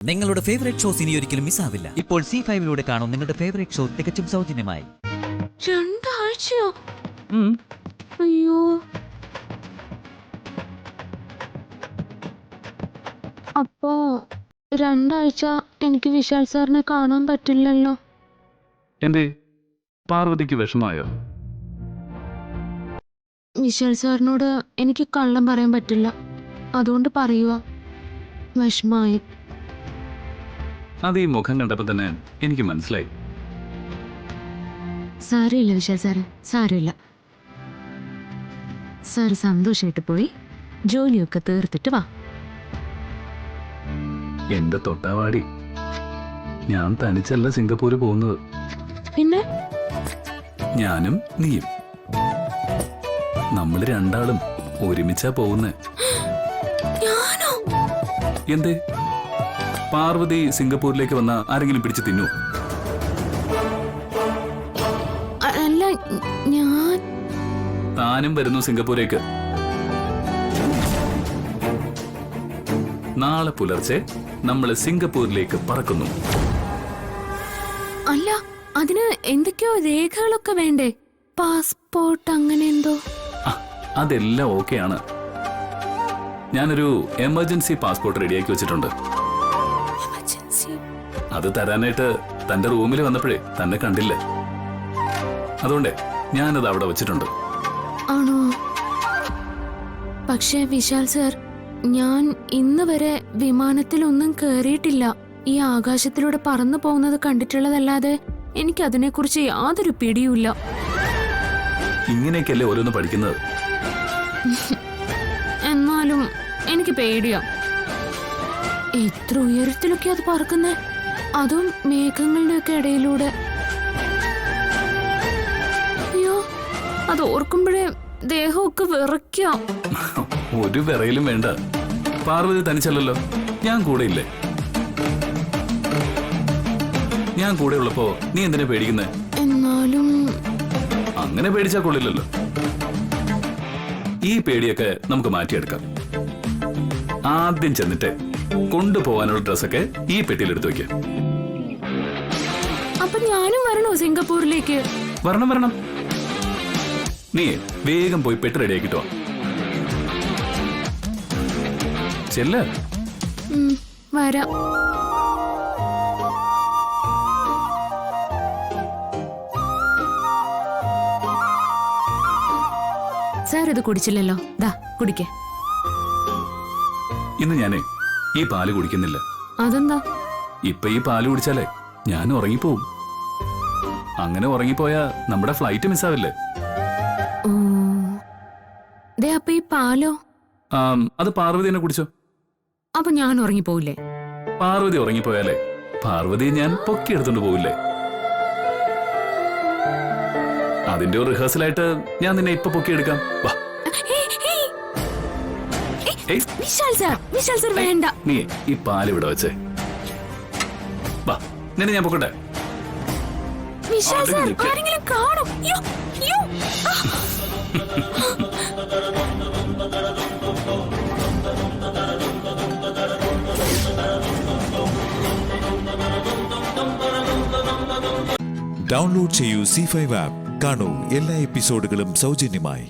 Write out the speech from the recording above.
നിങ്ങളുടെ favourite shows ഇനി ഒരിക്കലും മിസ്സാവില്ല. ഇപ്പോൾ C5-ലൂടെ കാണും നിങ്ങളുടെ ഫേവറേറ്റ് ഷോ തികച്ചും സൗജന്യമായി. 2 ആഴ്ചയോ? അയ്യോ. അപ്പോ 2 ആഴ്ച എനിക്ക് വിശാൽ സാറിനെ കാണാൻ പറ്റില്ലല്ലോ. എന്തേ, പാർവതിക്ക് വിഷമായോ? വിശാൽ സാറിനോട് എനിക്ക് കള്ളം പറയാൻ പറ്റില്ല, അതുകൊണ്ട് പറയുക. വിഷമായി. അത് ഈ മുഖം കണ്ടപ്പോൾ തന്നെ എനിക്ക് മനസ്സിലായി. സാരമില്ല വിശാൽ സാറ്, സാരമില്ല. സാറ് സന്തോഷമായിട്ട് പോയി ജോലിയൊക്കെ തീർത്തിട്ട് വാ. എന്റെ തൊട്ടാവാടി, ഞാൻ തനിച്ചല്ല സിംഗപ്പൂര് പോകുന്നത്. പിന്നെ ഞാനും നീയും, നമ്മൾ രണ്ടാളും ഒരുമിച്ചാ പോകുന്നേ. എന്തേ, പാർവതി സിംഗപ്പൂരിലേക്ക് വന്ന ആരെങ്കിലും പിടിച്ച് തിന്നു? അല്ല, ഞാൻ താനും വരുന്നു സിംഗപ്പൂരേക്ക്. നാളെ പുലർച്ചെ നമ്മൾ സിംഗപ്പൂരിലേക്ക് പറക്കുന്നു. അല്ല, അതിന് എന്തൊക്കെയോ രേഖകളൊക്കെ വേണ്ടേ? പാസ്പോർട്ട് അങ്ങനെ എന്തോ. അതെല്ലാം ഓക്കെയാണ്. ഞാനൊരു എമർജൻസി പാസ്പോർട്ട് റെഡിയാക്കി വെച്ചിട്ടുണ്ട്. അത് തരാനായിട്ട് തന്റെ റൂമിൽ വന്നപ്പോഴേ തന്നെ കണ്ടില്ല, അതുകൊണ്ടേ ഞാനത് അവിടെ വെച്ചിട്ടുണ്ട്. ആണോ? പക്ഷേ വിശാൽ സർ, ഞാൻ ഇന്ന് വരെ വിമാനത്തിലൊന്നും കേറിയിട്ടില്ല. ഈ ആകാശത്തിലൂടെ പറന്നു പോകുന്നത് കണ്ടിട്ടുള്ളതല്ലാതെ എനിക്ക് അതിനെക്കുറിച്ച് യാതൊരു പിടിയുമില്ല. ഇങ്ങനെയൊക്കെയല്ലേ ഓരോന്ന് പഠിക്കുന്നത്. എന്നാലും എനിക്ക് പേടിയാ. എത്ര ഉയരത്തിലൊക്കെ അത് പറക്കുന്നേ, അതും മേഘങ്ങളുടെ ഒക്കെ ഇടയിലൂടെ. അയ്യോ, അത് ഓർക്കുമ്പോഴേ ദേഹമൊക്കെ വിറയ്ക്കാം. ഒരു വിറയിലും വേണ്ട. പാർവതി തനിച്ചല്ലല്ലോ, ഞാൻ കൂടെ ഇല്ലേ? ഞാൻ കൂടെ ഉള്ളപ്പോ നീ എന്തിനാ പേടിക്കുന്നേ? എന്നാലും അങ്ങനെ പേടിച്ചാ കൊള്ളില്ലല്ലോ. ഈ പേടിയൊക്കെ നമുക്ക് മാറ്റിയെടുക്കാം. ആദ്യം ചെന്നിട്ട് കൊണ്ടുപോകാനുള്ള ഡ്രസ്സൊക്കെ ഈ പെട്ടിയിലെടുത്ത് വെക്കാം. അപ്പൊ ഞാനും വരണോ സിംഗപ്പൂരിലേക്ക്? വരണം. നീ വേഗം പോയി പെട്ടി റെഡിയാക്കിട്ടോ. ചെല്ല. വരാം. സാർ ഇത് കുടിച്ചില്ലല്ലോ, ദാ കുടിക്കേ. ഇന്ന് ഞാനേ ഈ പാല് കുടിക്കുന്നില്ല. അതെന്താ? ഇപ്പൊ ഈ പാല് കുടിച്ചാലേ ഞാൻ ഉറങ്ങിപ്പോവും. അങ്ങനെ ഉറങ്ങിപ്പോയാ നമ്മുടെ ഫ്ലൈറ്റ് മിസ്സാവില്ലേ? ഓ, ദേ അപ്പൊ ഈ പാലോ? അത് പാർവതി തന്നെ കുടിച്ചോ. അപ്പൊ ഞാൻ ഉറങ്ങിപ്പോവില്ലേ? പാർവതി ഉറങ്ങിപ്പോയാലേ പാർവതി ഞാൻ പൊക്കിയെടുത്തോണ്ട് പോവില്ലേ? അതിന്റെ ഒരു റിഹേഴ്സലായിട്ട് ഞാൻ നിന്നെ ഇപ്പൊ പൊക്കിയെടുക്കാം. വാ. വിശാൽ സർ വേണ്ട. നീ ഈ പാല് ഇവിടെ വെച്ചേ. വാ, നിന്നെ ഞാൻ പൊക്കട്ടെ. വിശാൽ സർ, ആരെങ്കിലും കാണും. ഡൗൺലോഡ് ചെയ്യൂ C5 ആപ്പ്. കാണൂ എല്ലാ എപ്പിസോഡുകളും സൗജന്യമായി.